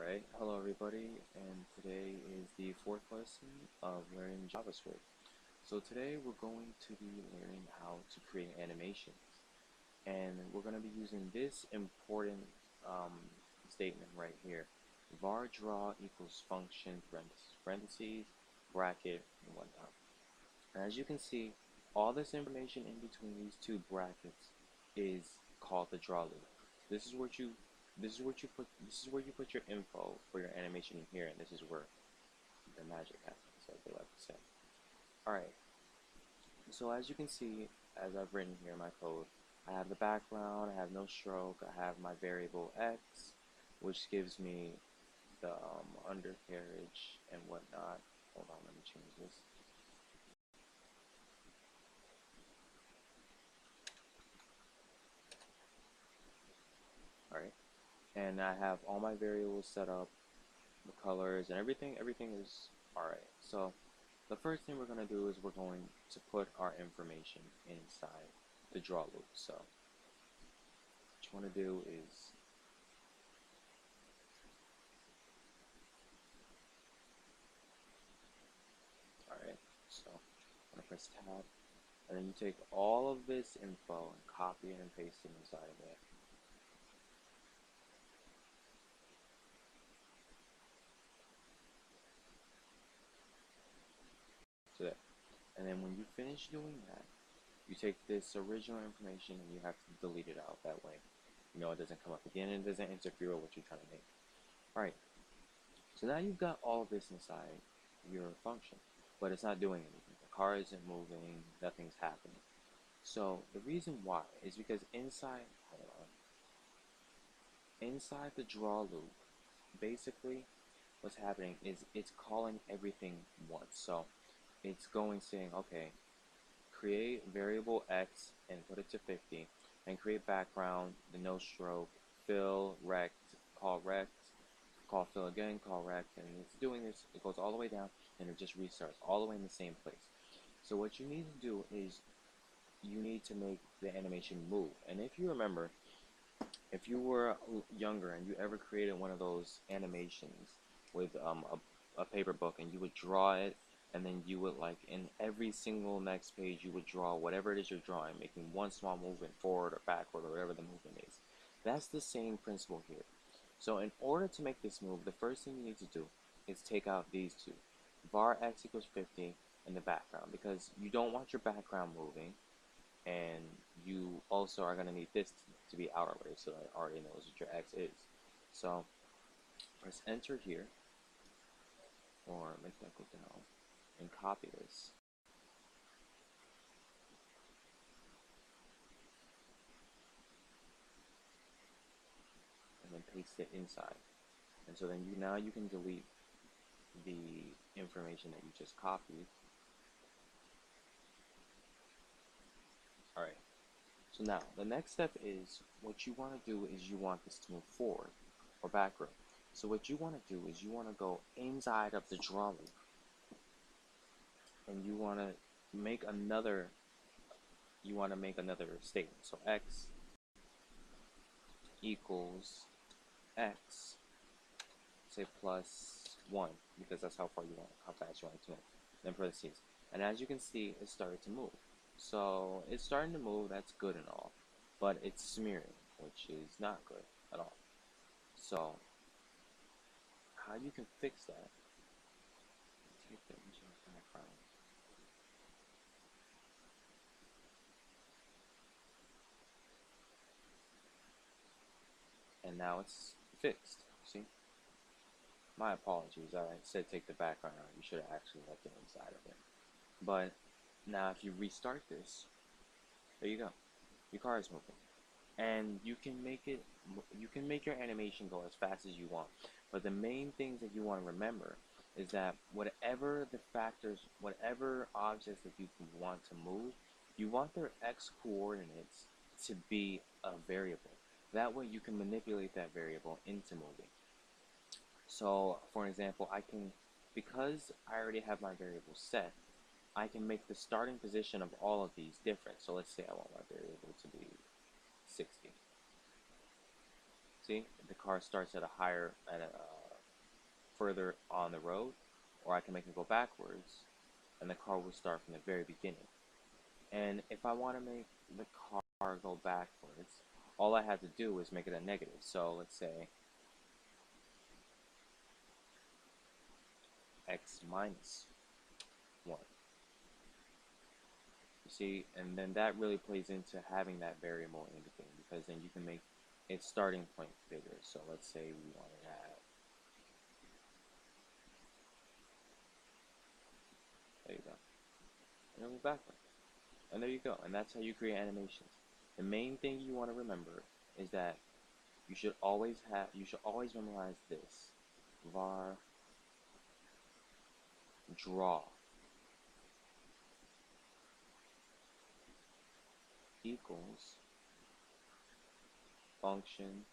Alright, hello everybody, and today is the fourth lesson of learning JavaScript. So today we're going to be learning how to create animations, and we're going to be using this important statement right here. Var draw equals function parentheses, bracket, and whatnot. And as you can see, all this information in between these two brackets is called the draw loop. This is where you put your info for your animation in here, and this is where the magic happens, like they like to say. Alright, so as you can see, as I've written here in my code, I have the background, I have no stroke, I have my variable x, which gives me the undercarriage and whatnot. Hold on, let me change this. Alright, and I have all my variables set up, the colors and everything is alright. So the first thing we're going to do is we're going to put our information inside the draw loop. So what you want to do is alright, so I'm going to press tab, and then you take all of this info and copy it and paste it inside of it. So there. And then when you finish doing that, you take this original information and you have to delete it out. That way, you know, it doesn't come up again and it doesn't interfere with what you're trying to make. Alright, so now you've got all of this inside your function, but it's not doing anything. The car isn't moving, nothing's happening. So the reason why is because inside the draw loop, basically what's happening is it's calling everything once. So it's going saying, okay, create variable x and put it to 50, and create background, the no stroke, fill, rect, call fill again, call rect, and it's doing this. It goes all the way down and it just restarts all the way in the same place. So what you need to do is you need to make the animation move. And if you remember, if you were younger and you ever created one of those animations with a paper book, and you would draw it, and then you would, like, in every single next page you would draw whatever it is you're drawing, making one small movement forward or backward or whatever the movement is. That's the same principle here. So in order to make this move, the first thing you need to do is take out these two, var x equals 50 and the background, because you don't want your background moving, and you also are going to need this to be out already, so it already knows what your x is. So press enter here, or make that go down, and copy this. And then paste it inside. And so then now you can delete the information that you just copied. Alright, so now the next step is, what you want to do is you want this to move forward or backward. So what you want to do is you want to go inside of the draw loop, and you want to make another statement. So x equals x, say plus 1, because that's how fast you want it to move. Then parentheses. And as you can see, it started to move. So it's starting to move, that's good and all, but it's smearing, which is not good at all. So how you can fix that, take the original background, and now it's fixed. See? My apologies, I said take the background out. You should have actually left it inside of it. But now if you restart this, there you go. Your car is moving. And you can make your animation go as fast as you want. But the main things that you want to remember is that whatever objects that you want to move, you want their x coordinates to be a variable. That way you can manipulate that variable into moving. So for example, because I already have my variable set, I can make the starting position of all of these different. So let's say I want my variable to be 60. See, the car starts at a further on the road, or I can make it go backwards, and the car will start from the very beginning. And if I want to make the car go backwards, all I have to do is make it a negative. So let's say x minus 1. You see, and then that really plays into having that variable in between, because then you can make its starting point bigger. So let's say we want it at, there you go, and then move backwards. And there you go, and that's how you create animations. The main thing you want to remember is that you should always memorize this. Var draw equals function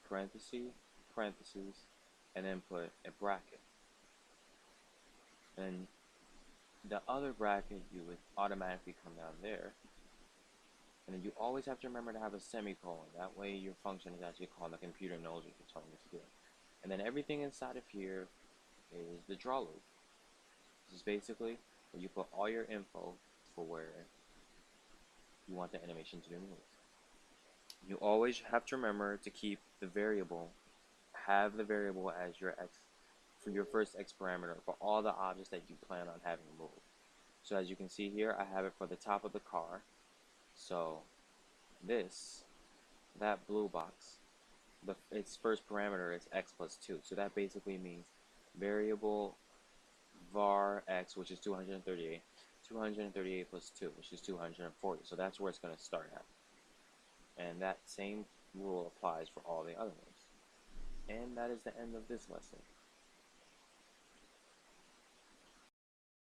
parenthesis, parentheses, and then put a bracket. And the other bracket you would automatically come down there. And then you always have to remember to have a semicolon. That way your function is actually called, the computer knows what you're telling it to do. And then everything inside of here is the draw loop. This is basically where you put all your info for where you want the animation to be moved. You always have to remember to keep the variable, have the variable as your x, for your first x parameter for all the objects that you plan on having moved. So as you can see here, I have it for the top of the car. So that blue box, its first parameter is x plus 2. So that basically means variable var x, which is 238, 238 plus 2, which is 240. So that's where it's going to start at. And that same rule applies for all the other ones. And that is the end of this lesson.